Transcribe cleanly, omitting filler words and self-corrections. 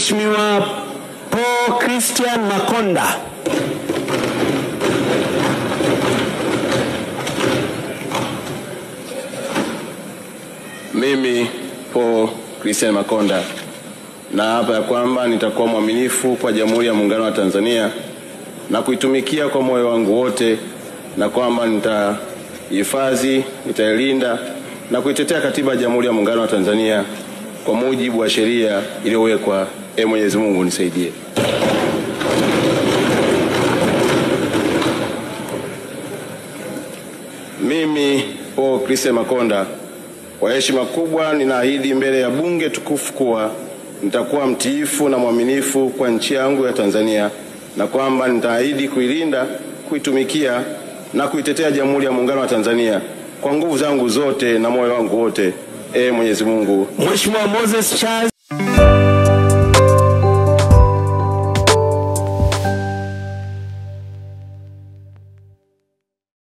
Mheshimiwa Paul Christian Makonda. Mimi Paul Christian Makonda naapa ya kwamba nitakuwa mwaminifu kwa Jamhuri ya Muungano wa Tanzania na kuitumikia kwa moyo wangu wote, na kwamba nitahifadhi, nitailinda na kuitetea Katiba ya Jamhuri ya Muungano wa Tanzania kwa mujibu wa sheria iliyowekwa. Mwenyezi Mungu nisaidie. Mimi Paul Christian Makonda, kwa heshima kubwa ninaahidi mbele ya bunge tukufu kuwa nitakuwa mtiifu na mwaminifu kwa nchi yangu ya Tanzania, na kwamba nitaahidi kuilinda, kuitumikia na kuitetea Jamhuri ya Muungano wa Tanzania kwa nguvu zangu zote na moyo wangu wote. Mwenyezi Mungu. Mheshimiwa Moses Charles